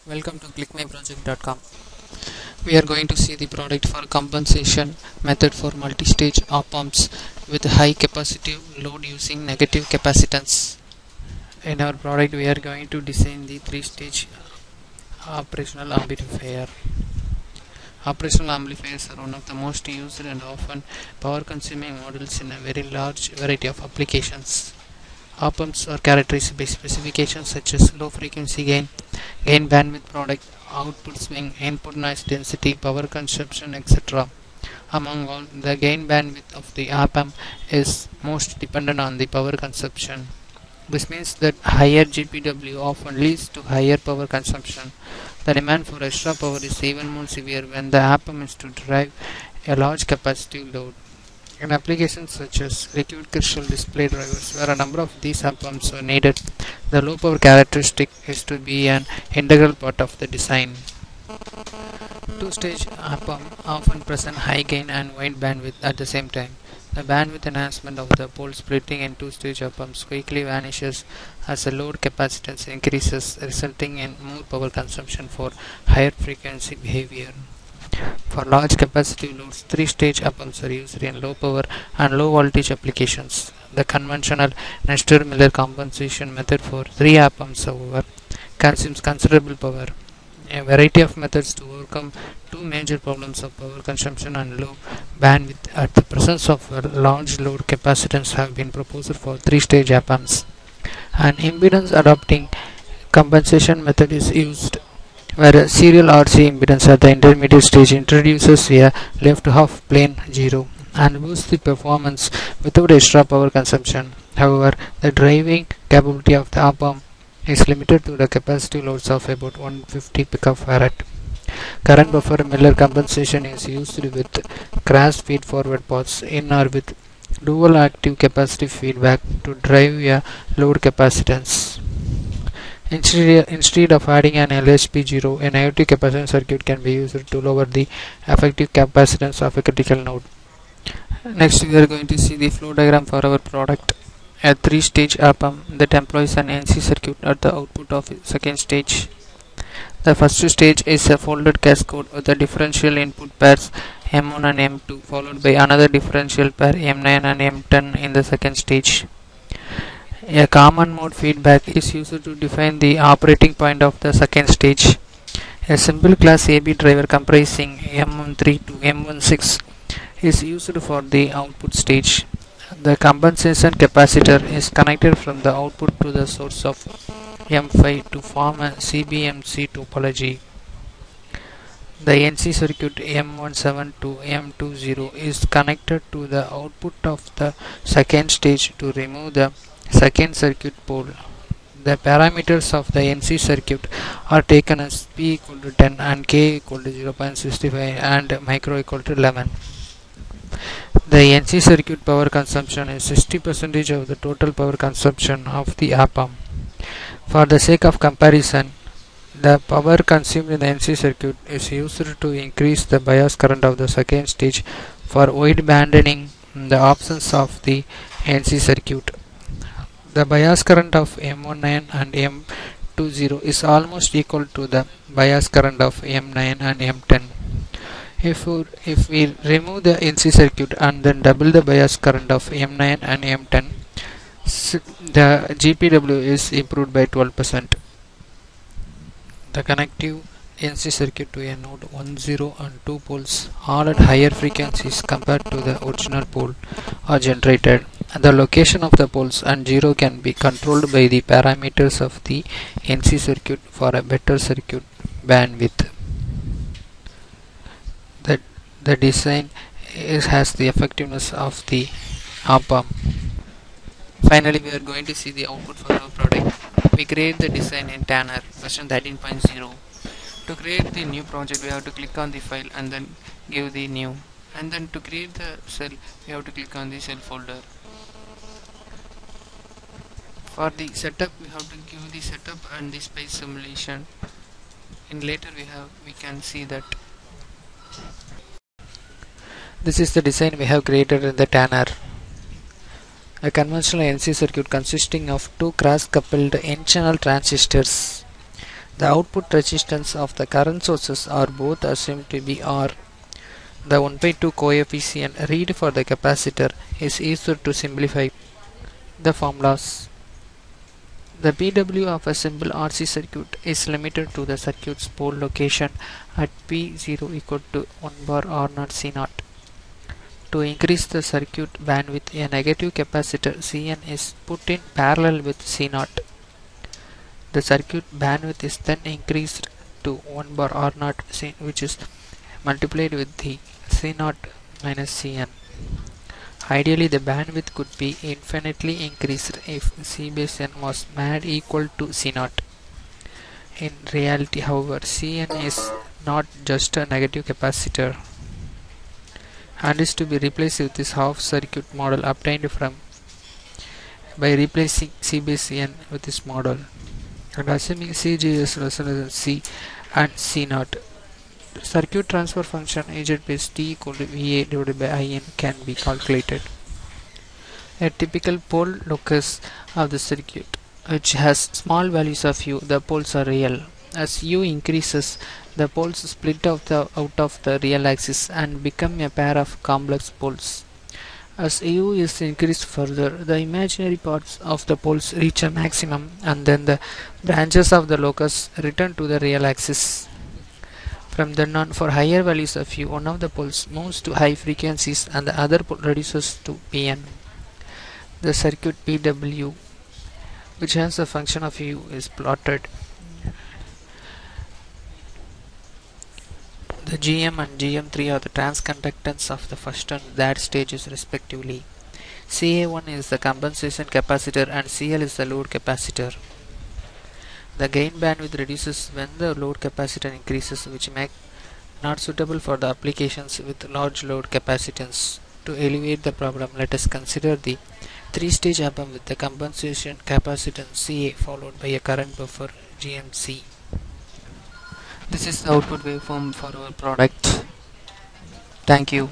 Welcome to clickmyproject.com. We are going to see the product for compensation method for multi-stage op-amps with high capacitive load using negative capacitance. In our product we are going to design the three-stage operational amplifier. Operational amplifiers are one of the most used and often power-consuming models in a very large variety of applications. Op-amps are characterized by specifications such as low frequency gain, gain bandwidth product, output swing, input noise density, power consumption, etc. Among all, the gain bandwidth of the op-amp is most dependent on the power consumption. This means that higher GPW often leads to higher power consumption. The demand for extra power is even more severe when the op-amp is to drive a large capacitive load. In applications such as liquid crystal display drivers, where a number of these op-amps are needed, the low power characteristic is to be an integral part of the design. Two-stage op-amp often present high gain and wide bandwidth at the same time. The bandwidth enhancement of the pole splitting in two-stage op-amps quickly vanishes as the load capacitance increases, resulting in more power consumption for higher frequency behavior. For large capacitive loads, three-stage op-amps are used in low power and low voltage applications. The conventional Nestor-Miller compensation method for three op-amps, however, consumes considerable power. A variety of methods to overcome two major problems of power consumption and low bandwidth at the presence of a large load capacitance have been proposed for three-stage op-amps. An impedance adapting compensation method is used, where a serial RC impedance at the intermediate stage introduces a left half plane 0 and boosts the performance without extra power consumption. However, the driving capability of the op-amp is limited to the capacitive loads of about 150 picofarad. Current buffer Miller compensation is used with crash feed-forward paths in or with dual active capacitive feedback to drive a load capacitance. Instead of adding an LHP0, a negative capacitance circuit can be used to lower the effective capacitance of a critical node. Next, we are going to see the flow diagram for our product. A three-stage op-amp that employs an NC circuit at the output of the second stage. The first stage is a folded cascade with the differential input pairs M1 and M2, followed by another differential pair M9 and M10 in the second stage. A common mode feedback is used to define the operating point of the second stage. A simple class AB driver comprising M13 to M16 is used for the output stage. The compensation capacitor is connected from the output to the source of M5 to form a CBMC topology. The NC circuit M17 to M20 is connected to the output of the second stage to remove the second circuit pole. The parameters of the NC circuit are taken as P equal to 10 and K equal to 0.65 and micro equal to 11. The NC circuit power consumption is 60% of the total power consumption of the op-amp. For the sake of comparison, the power consumed in the NC circuit is used to increase the bias current of the second stage for wide bandening in the absence of the NC circuit. The bias current of M19 and M20 is almost equal to the bias current of M9 and M10. If we remove the NC circuit and then double the bias current of M9 and M10, the GPW is improved by 12%. The connective NC circuit to a node 1, 0 and 2 poles, all at higher frequencies compared to the original pole, are generated. The location of the poles and 0 can be controlled by the parameters of the NC circuit for a better circuit bandwidth. The design has the effectiveness of the op-amp. Finally, we are going to see the output for our product. We create the design in Tanner version 13.0. To create the new project, we have to click on the file and then give the new. And then to create the cell, we have to click on the cell folder. For the setup, we have to give the setup and the space simulation. And later we can see that. This is the design we have created in the Tanner. A conventional NC circuit consisting of two cross-coupled N-channel transistors. The output resistance of the current sources are both assumed to be R. The 1 by 2 coefficient read for the capacitor is used to simplify the formulas. The PW of a simple RC circuit is limited to the circuit's pole location at P0 equal to 1 bar R0 C0. To increase the circuit bandwidth, a negative capacitor Cn is put in parallel with C0. The circuit bandwidth is then increased to 1 bar R0 C, which is multiplied with the C0 minus Cn. Ideally, the bandwidth could be infinitely increased if C base n was made equal to C0. In reality, however, Cn is not just a negative capacitor and is to be replaced with this half circuit model obtained from by replacing C base n with this model and assuming Cg is less than C and C0. Circuit transfer function Z base T equal to Va divided by In can be calculated. A typical pole locus of the circuit, which has small values of U, the poles are real. As U increases, the poles split out of the real axis and become a pair of complex poles. As U is increased further, the imaginary parts of the poles reach a maximum and then the branches of the locus return to the real axis. From then on, for higher values of U, one of the poles moves to high frequencies and the other pole reduces to Pn. The circuit PW, which has a function of U, is plotted. The Gm and Gm3 are the transconductance of the first and third stages respectively. Ca1 is the compensation capacitor and Cl is the load capacitor. The gain bandwidth reduces when the load capacitor increases, which make not suitable for the applications with large load capacitance. To alleviate the problem, let us consider the three-stage op-amp with the compensation capacitance Ca followed by a current buffer GMC. This is the output waveform for our product. Thank you.